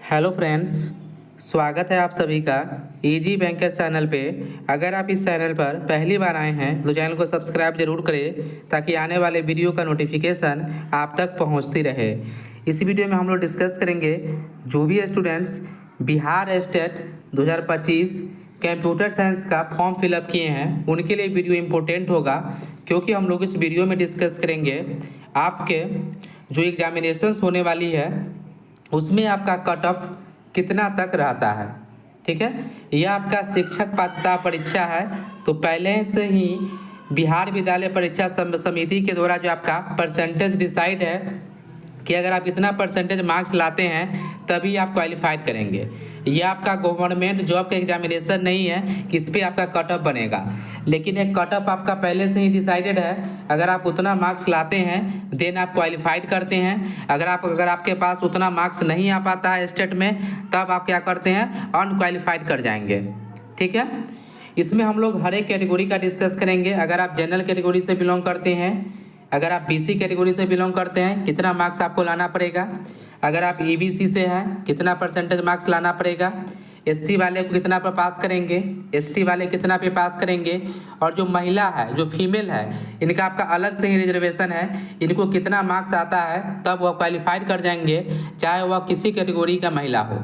Hello friends, स्वागत है आप सभी का इजी बैंकर चैनल पे। अगर आप इस चैनल पर पहली बार आए हैं तो चैनल को सब्सक्राइब जरूर करें ताकि आने वाले वीडियो का नोटिफिकेशन आप तक पहुंचती रहे। इस वीडियो में हम लोग डिस्कस करेंगे जो भी students Bihar state 2025 computer science का फॉर्म फिलअप किए हैं उनके लिए वीडियो इम्पोर्टेंट होगा, क्योंकि हम लोग इस वीडियो में डिस्कस करेंगे आपके जो एग्जामिनेशंस होने वाली है उसमें आपका कट ऑफ कितना तक रहता है। ठीक है, यह आपका शिक्षक पात्रता परीक्षा है, तो पहले से ही बिहार विद्यालय परीक्षा समिति के द्वारा जो आपका परसेंटेज डिसाइड है कि अगर आप इतना परसेंटेज मार्क्स लाते हैं तभी आप क्वालिफाइड करेंगे। यह आपका गवर्नमेंट जॉब का एग्जामिनेशन नहीं है कि इस पर आपका कट ऑफ बनेगा, लेकिन एक कट ऑफ आपका पहले से ही डिसाइडेड है। अगर आप उतना मार्क्स लाते हैं देन आप क्वालिफाइड करते हैं। अगर आपके पास उतना मार्क्स नहीं आ पाता है स्टेट में, तब आप क्या करते हैं, अनक्वालिफाइड कर जाएंगे। ठीक है, इसमें हम लोग हर एक कैटेगरी का डिस्कस करेंगे। अगर आप जनरल कैटेगरी से बिलोंग करते हैं, अगर आप बीसी कैटेगरी से बिलोंग करते हैं कितना मार्क्स आपको लाना पड़ेगा, अगर आप ईबीसी से हैं कितना परसेंटेज मार्क्स लाना पड़ेगा, एससी वाले को कितना पे पास करेंगे, एसटी वाले कितना पे पास करेंगे, और जो महिला है जो फीमेल है इनका आपका अलग से ही रिजर्वेशन है, इनको कितना मार्क्स आता है तब वह क्वालिफाइड कर जाएंगे, चाहे वह किसी कैटेगरी का महिला हो।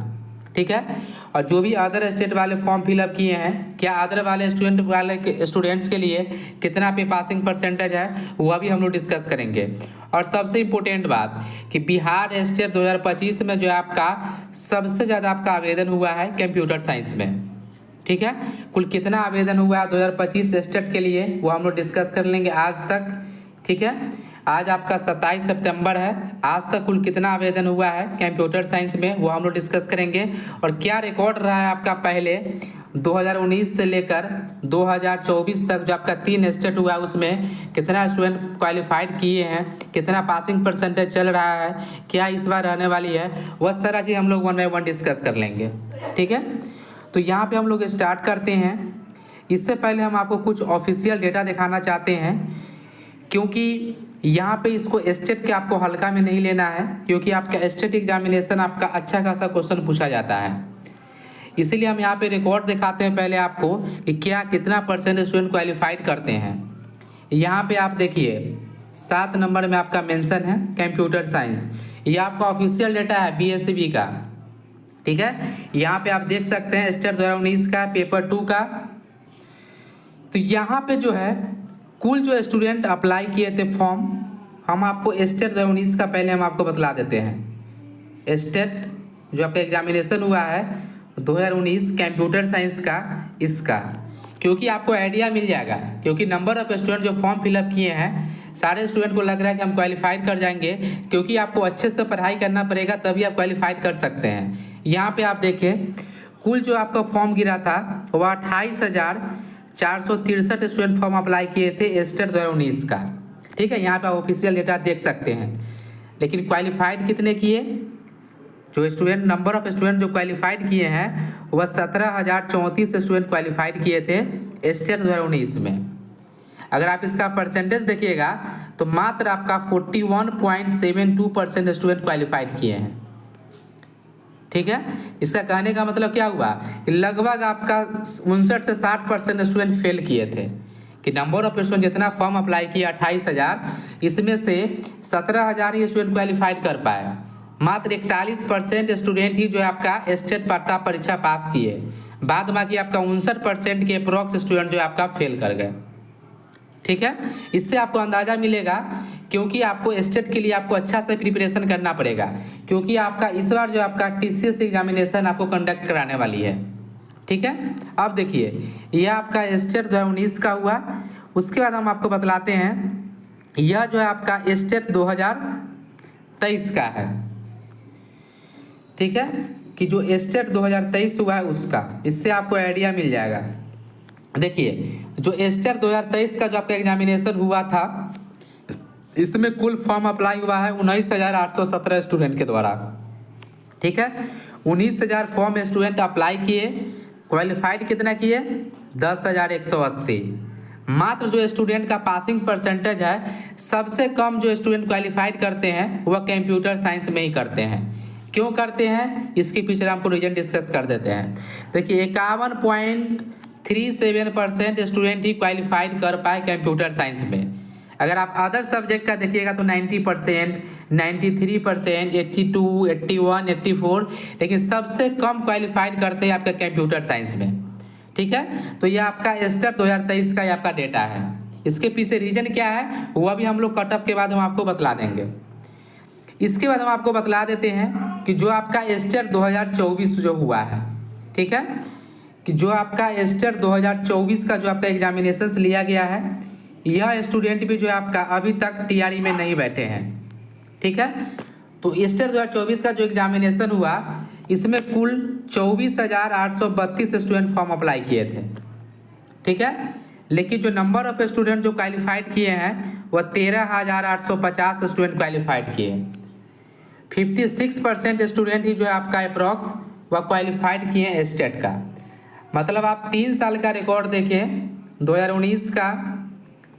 ठीक है, और जो भी अदर स्टेट वाले फॉर्म फिलअप किए हैं, क्या अदर वाले स्टूडेंट्स के लिए कितना पे पासिंग परसेंटेज है वह भी हम लोग डिस्कस करेंगे। और सबसे इम्पोर्टेंट बात कि बिहार स्टेट 2025 में जो आपका सबसे ज़्यादा आपका आवेदन हुआ है कंप्यूटर साइंस में। ठीक है, कुल कितना आवेदन हुआ है 2025 स्टेट के लिए वो हम लोग डिस्कस कर लेंगे आज तक। ठीक है, आज आपका 27 सितंबर है, आज तक कुल कितना आवेदन हुआ है कंप्यूटर साइंस में वो हम लोग डिस्कस करेंगे। और क्या रिकॉर्ड रहा है आपका पहले 2019 से लेकर 2024 तक जो आपका 3 स्टेट हुआ उसमें कितना स्टूडेंट क्वालिफाइड किए हैं, कितना पासिंग परसेंटेज चल रहा है, क्या इस बार रहने वाली है, वह सारा चीज़ हम लोग 1 बाय 1 डिस्कस कर लेंगे। ठीक है, तो यहाँ पे हम लोग स्टार्ट करते हैं। इससे पहले हम आपको कुछ ऑफिशियल डेटा दिखाना चाहते हैं, क्योंकि यहाँ पे इसको स्टेट के आपको हल्का में नहीं लेना है, क्योंकि आपका स्टेट एग्जामिनेशन आपका अच्छा खासा क्वेश्चन पूछा जाता है। इसीलिए हम यहाँ पे रिकॉर्ड दिखाते हैं पहले आपको कि क्या कितना परसेंट स्टूडेंट क्वालिफाइड करते हैं। यहाँ पे आप देखिए 7 नंबर में आपका मेंशन है कंप्यूटर साइंस, ये आपका ऑफिशियल डेटा है बीएससीबी का। ठीक है, यहाँ पे आप देख सकते हैं स्टेट 2019 का पेपर 2 का। तो यहाँ पे जो है कुल जो स्टूडेंट अप्लाई किए थे फॉर्म, हम आपको स्टेट 2019 का पहले हम आपको बतला देते हैं। स्टेट जो आपका एग्जामिनेशन हुआ है 2019 कंप्यूटर साइंस का, इसका क्योंकि आपको आइडिया मिल जाएगा, क्योंकि नंबर ऑफ स्टूडेंट जो फॉर्म फिलअप किए हैं सारे स्टूडेंट को लग रहा है कि हम क्वालिफाइड कर जाएंगे, क्योंककि आपको अच्छे से पढ़ाई करना पड़ेगा तभी आप क्वालिफाइड कर सकते हैं। यहाँ पे आप देखें कुल जो आपका फॉर्म गिरा था वह 28,463 स्टूडेंट फॉर्म अप्लाई किए थे स्टेट 2019 का। ठीक है, यहाँ पे आप ऑफिशियल डेटा देख सकते हैं, लेकिन क्वालिफाइड कितने किए, जो स्टूडेंट नंबर ऑफ स्टूडेंट जो क्वालिफाइड किए हैं वह 17,034 स्टूडेंट क्वालिफाइड किए थे स्टेट 2019 में। अगर आप इसका परसेंटेज देखिएगा तो मात्र आपका 41.72% स्टूडेंट क्वालिफाइड किए हैं। ठीक है, इसका कहने का मतलब क्या हुआ कि लगभग आपका 59 से 60% स्टूडेंट फेल किए थे, कि नंबर ऑफ स्टूडेंट जितना फॉर्म अप्लाई किया 28,000, इसमें से 17,000 ही स्टूडेंट क्वालिफाइड कर पाए। मात्र 41% स्टूडेंट ही जो है आपका स्टेट पात्रता परीक्षा पास किए, बाद बाकी आपका 59% के अप्रोक्स स्टूडेंट जो है आपका फेल कर गए। ठीक है, इससे आपको अंदाजा मिलेगा, क्योंकि आपको स्टेट के लिए आपको अच्छा से प्रिपरेशन करना पड़ेगा, क्योंकि आपका इस बार जो आपका टीसीएस एग्जामिनेशन आपको कंडक्ट कराने वाली है। ठीक है, अब देखिए यह आपका स्टेट 2019 का हुआ, उसके बाद हम आपको बतलाते हैं यह जो है आपका स्टेट 2023 का है। ठीक है, कि जो स्टेट 2023 हुआ है उसका, इससे आपको आइडिया मिल जाएगा। देखिए जो स्टेट 2023 का जो आपका एग्जामिनेशन हुआ था, इसमें कुल फॉर्म अप्लाई हुआ है 19,817 स्टूडेंट के द्वारा। ठीक है, 19,000 फॉर्म स्टूडेंट अप्लाई किए, क्वालिफाइड कितना किए 10,180। मात्र जो स्टूडेंट का पासिंग परसेंटेज है, सबसे कम जो स्टूडेंट क्वालिफाइड करते हैं वह कंप्यूटर साइंस में ही करते हैं। क्यों करते हैं इसके पीछे हमको रीजन डिस्कस कर देते हैं। देखिए 51.37% स्टूडेंट ही क्वालिफाइड कर पाए कंप्यूटर साइंस में। अगर आप अदर सब्जेक्ट का देखिएगा तो 90%, 93%, 82, 81, 84, लेकिन सबसे कम क्वालिफाइड करते हैं आपका कंप्यूटर साइंस में। ठीक है, तो ये आपका एस्टर 2023 का ये आपका डेटा है। इसके पीछे रीजन क्या है वह भी हम लोग कट ऑफ के बाद हम आपको बतला देंगे। इसके बाद हम आपको बतला देते हैं कि जो आपका एस्टर 2024 जो हुआ है, ठीक है, कि जो आपका एस्टर 2024 का जो आपका एग्जामिनेशन लिया गया है, यह स्टूडेंट भी जो है आपका अभी तक टीआरई में नहीं बैठे हैं। ठीक है, तो एस्टर 2024 का जो एग्जामिनेशन हुआ इसमें कुल 24,832 स्टूडेंट फॉर्म अप्लाई किए थे। ठीक है, लेकिन जो नंबर ऑफ स्टूडेंट जो क्वालिफाइड किए हैं वह 13,850 स्टूडेंट क्वालिफाइड किए। 56% स्टूडेंट ही जो है आपका अप्रॉक्स वह क्वालिफाइड किए हैं स्टेट का। मतलब आप 3 साल का रिकॉर्ड देखें, 2019 का,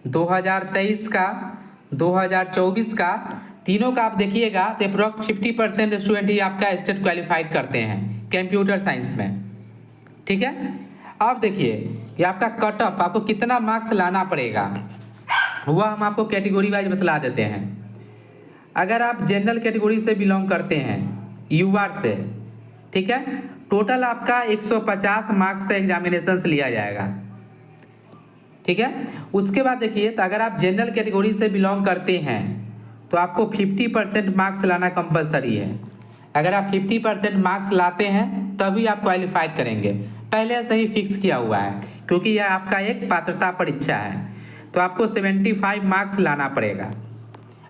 2023 का, 2024 का, तीनों का आप देखिएगा तो अप्रॉक्स 50% स्टूडेंट ही आपका स्टेट क्वालिफाइड करते हैं कंप्यूटर साइंस में। ठीक है, अब देखिए कि आपका कट ऑफ आपको कितना मार्क्स लाना पड़ेगा वह हम आपको कैटेगरी वाइज बतला देते हैं। अगर आप जनरल कैटेगरी से बिलोंग करते हैं यूआर से, ठीक है, टोटल आपका 150 मार्क्स का एग्जामिनेशन लिया जाएगा। ठीक है, उसके बाद देखिए तो अगर आप जनरल कैटेगरी से बिलोंग करते हैं तो आपको 50% मार्क्स लाना कंपलसरी है। अगर आप 50% मार्क्स लाते हैं तभी आप क्वालिफाइड करेंगे, पहले से ही फिक्स किया हुआ है, क्योंकि यह आपका एक पात्रता परीक्षा है। तो आपको 75 मार्क्स लाना पड़ेगा।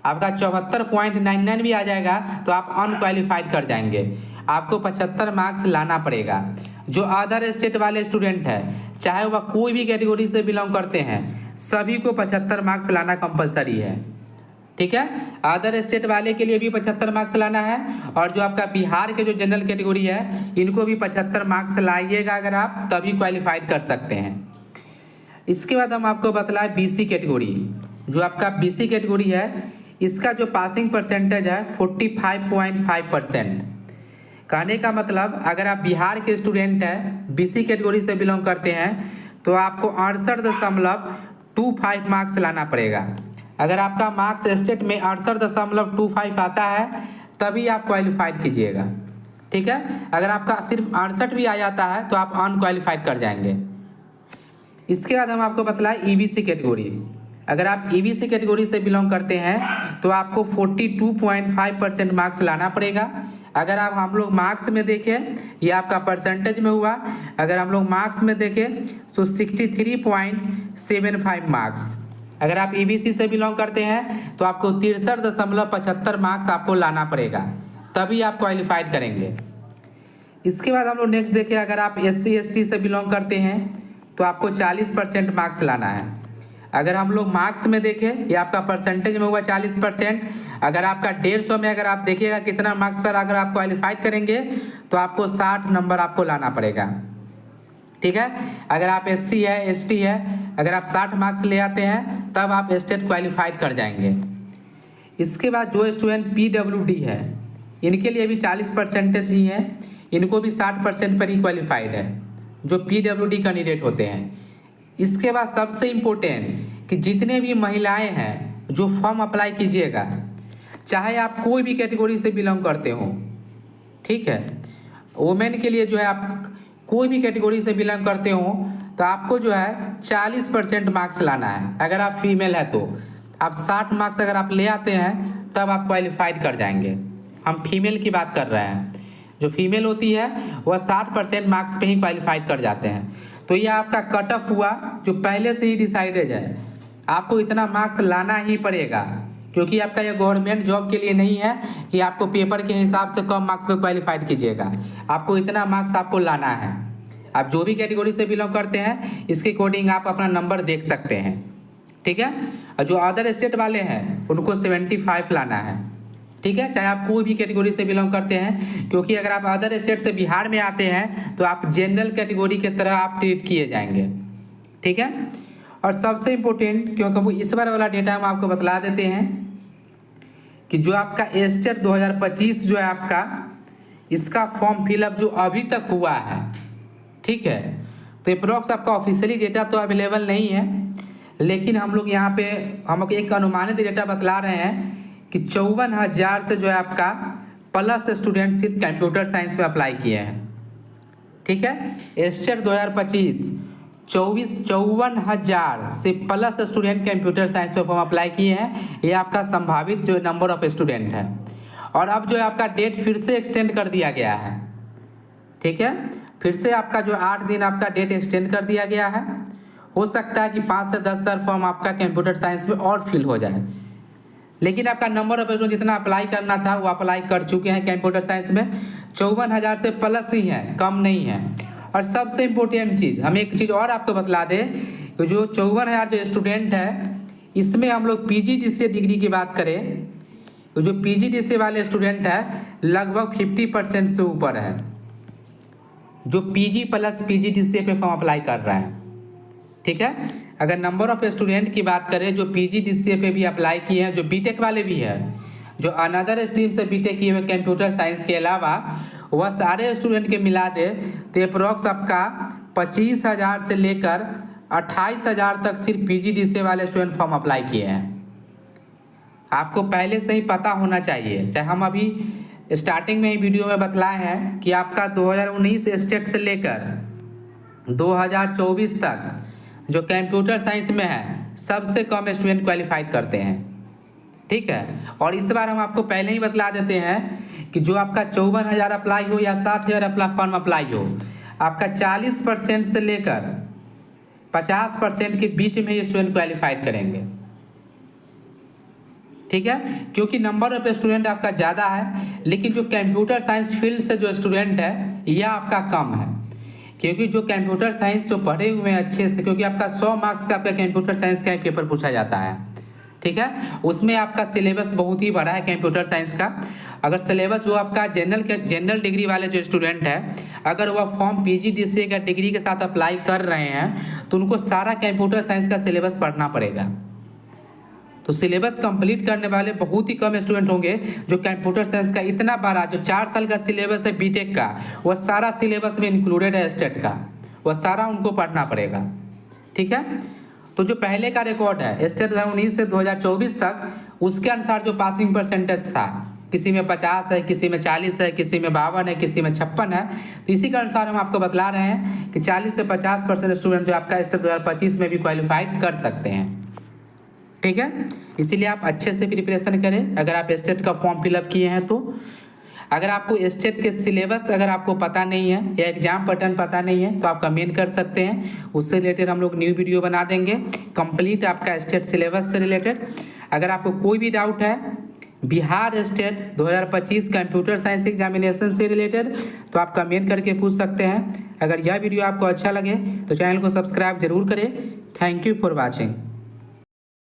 आपका 74.99 भी आ जाएगा तो आप अनक्वालिफाइड कर जाएंगे। आपको 75 मार्क्स लाना पड़ेगा। जो अदर स्टेट वाले स्टूडेंट है, चाहे वह कोई भी कैटेगरी से बिलोंग करते हैं, सभी को 75 मार्क्स लाना कंपलसरी है। ठीक है, अदर स्टेट वाले के लिए भी 75 मार्क्स लाना है, और जो आपका बिहार के जो जनरल कैटेगरी है इनको भी 75 मार्क्स लाइएगा अगर आप, तभी क्वालिफाइड कर सकते हैं। इसके बाद हम आपको बतलाएं बीसी कैटेगरी। जो आपका बीसी कैटेगरी है इसका जो पासिंग परसेंटेज है 45.5%। कहने का मतलब अगर आप बिहार के स्टूडेंट हैं, बीसी कैटेगरी से बिलोंग करते हैं, तो आपको 68.25 मार्क्स लाना पड़ेगा। अगर आपका मार्क्स स्टेट में 68.25 आता है तभी आप क्वालिफाइड कीजिएगा। ठीक है, अगर आपका सिर्फ 68 भी आ जाता है तो आप अनक्वालिफाइड कर जाएंगे। इसके बाद हम आपको बतलाएं ईबीसी कैटेगरी। अगर आप ईबीसी कैटेगरी से बिलोंग करते हैं तो आपको 42.5% मार्क्स लाना पड़ेगा। अगर आप हम लोग मार्क्स में देखें, ये आपका परसेंटेज में हुआ, अगर हम लोग मार्क्स में देखें तो 63.75 मार्क्स। अगर आप ईबीसी से बिलोंग करते हैं तो आपको 63.75 मार्क्स आपको लाना पड़ेगा, तभी आप क्वालिफाइड करेंगे। इसके बाद हम लोग नेक्स्ट देखें, अगर आप एससी एसटी से बिलोंग करते हैं तो आपको 40% मार्क्स लाना है। अगर हम लोग मार्क्स में देखें, ये आपका परसेंटेज में हुआ 40%। अगर आपका 150 में अगर आप देखिएगा कितना मार्क्स पर अगर आप क्वालिफाइड करेंगे तो आपको 60 नंबर आपको लाना पड़ेगा। ठीक है, अगर आप एससी है, एसटी है, अगर आप 60 मार्क्स ले आते हैं तब आप स्टेट क्वालिफाइड कर जाएंगे। इसके बाद जो स्टूडेंट पीडब्ल्यूडी है इनके लिए भी 40% ही है, इनको भी 60% पर ही क्वालिफाइड है, जो पीडब्ल्यूडी कैंडिडेट होते हैं। इसके बाद सबसे इम्पोर्टेंट कि जितने भी महिलाएं हैं जो फॉर्म अप्लाई कीजिएगा, चाहे आप कोई भी कैटेगरी से बिलोंग करते हो, ठीक है, वुमेन के लिए जो है आप कोई भी कैटेगरी से बिलोंग करते हो तो आपको जो है 40% मार्क्स लाना है। अगर आप फीमेल है तो आप 60 मार्क्स अगर आप ले आते हैं तब आप क्वालिफाइड कर जाएंगे। हम फीमेल की बात कर रहे हैं, जो फीमेल होती है वह 60% मार्क्स पे ही क्वालिफाइड कर जाते हैं। तो ये आपका कट ऑफ हुआ जो पहले से ही डिसाइडेड है, आपको इतना मार्क्स लाना ही पड़ेगा, क्योंकि आपका ये गवर्नमेंट जॉब के लिए नहीं है कि आपको पेपर के हिसाब से कम मार्क्स पे क्वालिफाइड कीजिएगा। आपको इतना मार्क्स आपको लाना है। आप जो भी कैटेगरी से बिलोंग करते हैं इसके अकॉर्डिंग आप अपना नंबर देख सकते हैं। ठीक है, और जो अदर स्टेट वाले हैं उनको 75 लाना है। ठीक है, चाहे आप कोई भी कैटेगरी से बिलोंग करते हैं, क्योंकि अगर आप अदर स्टेट से बिहार में आते हैं तो आप जनरल कैटेगरी की तरह आप ट्रीट किए जाएंगे। ठीक है, और सबसे इम्पोर्टेंट क्योंकि इस बार वाला डेटा हम आपको बतला देते हैं कि जो आपका एस्टेट 2025 जो है आपका इसका फॉर्म फिलअप जो अभी तक हुआ है, ठीक है। तो अप्रॉक्स आपका ऑफिशियली डेटा तो अवेलेबल नहीं है, लेकिन हम लोग यहाँ पे हम एक अनुमानित डेटा बतला रहे हैं कि 54,000 से जो है आपका प्लस स्टूडेंट सिर्फ कंप्यूटर साइंस में अप्लाई किए हैं, ठीक है। स्टेट 2025 54,000 से प्लस स्टूडेंट कंप्यूटर साइंस में फॉर्म अप्लाई किए हैं। ये आपका संभावित जो नंबर ऑफ स्टूडेंट है। और अब जो है आपका डेट फिर से एक्सटेंड कर दिया गया है, ठीक है। फिर से आपका जो 8 दिन आपका डेट एक्सटेंड कर दिया गया है। हो सकता है कि 5 से 10 हज़ार फॉर्म आपका कंप्यूटर साइंस में और फिल हो जाए, लेकिन आपका नंबर ऑफ स्टूडेंट जितना अप्लाई करना था वो अप्लाई कर चुके हैं कंप्यूटर साइंस में। 54,000 से प्लस ही है, कम नहीं है। और सबसे इम्पोर्टेंट चीज़ हम एक चीज़ और आपको बतला दें कि जो 54,000 जो स्टूडेंट है, इसमें हम लोग PGDCA डिग्री की बात करें तो जो PGDCA वाले स्टूडेंट है लगभग 50% से ऊपर है, जो PG प्लस PGDCA पे फॉर्म अप्लाई कर रहा है, ठीक है। अगर नंबर ऑफ स्टूडेंट की बात करें जो PGDCA पे भी अप्लाई किए हैं, जो बीटेक वाले भी है, जो अनदर स्ट्रीम से बीटेक किए हुए कंप्यूटर साइंस के अलावा, वह सारे स्टूडेंट के मिला दे तो अप्रॉक्स आपका 25,000 से लेकर 28,000 तक सिर्फ PGDCA वाले स्टूडेंट फॉर्म अप्लाई किए हैं। आपको पहले से ही पता होना चाहिए, चाहे हम अभी स्टार्टिंग में ही वीडियो में बतलाए हैं कि आपका 2019 स्टेट से लेकर 2024 तक जो कंप्यूटर साइंस में है सबसे कम स्टूडेंट क्वालिफाइड करते हैं, ठीक है। और इस बार हम आपको पहले ही बतला देते हैं कि जो आपका 54,000 अप्लाई हो या 60,000 फॉर्म अप्लाई हो, आपका 40% से लेकर 50% के बीच में ये स्टूडेंट क्वालिफाइड करेंगे, ठीक है। क्योंकि नंबर ऑफ स्टूडेंट आपका ज़्यादा है, लेकिन जो कंप्यूटर साइंस फील्ड से जो स्टूडेंट है यह आपका कम है। क्योंकि जो कंप्यूटर साइंस जो पढ़े हुए हैं अच्छे से, क्योंकि आपका 100 मार्क्स का आपका कंप्यूटर साइंस का एक पेपर पूछा जाता है, ठीक है। उसमें आपका सिलेबस बहुत ही बड़ा है कंप्यूटर साइंस का। अगर सिलेबस जो आपका जनरल डिग्री वाले जो स्टूडेंट है, अगर वह फॉर्म PGDCA का डिग्री के साथ अप्लाई कर रहे हैं तो उनको सारा कंप्यूटर साइंस का सिलेबस पढ़ना पड़ेगा। तो सिलेबस कंप्लीट करने वाले बहुत ही कम स्टूडेंट होंगे जो कंप्यूटर साइंस का इतना बड़ा जो 4 साल का सिलेबस है बीटेक का, वह सारा सिलेबस में इंक्लूडेड है स्टेट का, वह सारा उनको पढ़ना पड़ेगा, ठीक है। तो जो पहले का रिकॉर्ड है स्टेट 2019 से 2024 तक, उसके अनुसार जो पासिंग परसेंटेज था, किसी में 50 है, किसी में 40 है, किसी में 52 है, किसी में 56 है। तो इसी के अनुसार हम आपको बतला रहे हैं कि 40 से 50% स्टूडेंट जो आपका स्टेट 2025 में भी क्वालिफाइड कर सकते हैं, ठीक है। इसीलिए आप अच्छे से प्रिपरेशन करें। अगर आप स्टेट का फॉर्म फिलअप किए हैं तो अगर आपको स्टेट के सिलेबस अगर आपको पता नहीं है या एग्जाम पैटर्न पता नहीं है तो आप कमेंट कर सकते हैं, उससे रिलेटेड हम लोग न्यू वीडियो बना देंगे कंप्लीट आपका स्टेट सिलेबस से रिलेटेड। अगर आपको कोई भी डाउट है Bihar state 2025 computer science examination से रिलेटेड तो आप कमेंट करके पूछ सकते हैं। अगर यह वीडियो आपको अच्छा लगे तो चैनल को सब्सक्राइब जरूर करें। Thank you for watching.